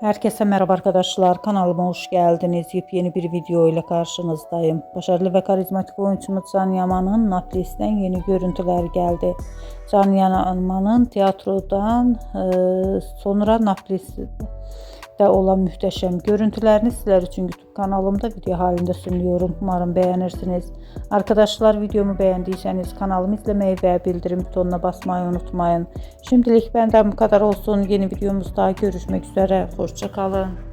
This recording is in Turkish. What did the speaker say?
Herkese merhaba arkadaşlar. Kanalıma hoş geldiniz. Yepyeni bir video ile karşınızdayım. Başarılı ve karizmatik oyuncumuz Can Yaman'ın Naples'ten yeni görüntüler geldi. Can Yaman'ın tiyatrodan sonra Naples'te olan muhteşem görüntülerini sizler için YouTube kanalımda video halinde sunuyorum. Umarım beğenirsiniz. Arkadaşlar, videomu beğendiyseniz kanalımı izlemeyi ve bildirim butonuna basmayı unutmayın. Şimdilik benden bu kadar olsun. Yeni videomuzda görüşmek üzere. Hoşça kalın.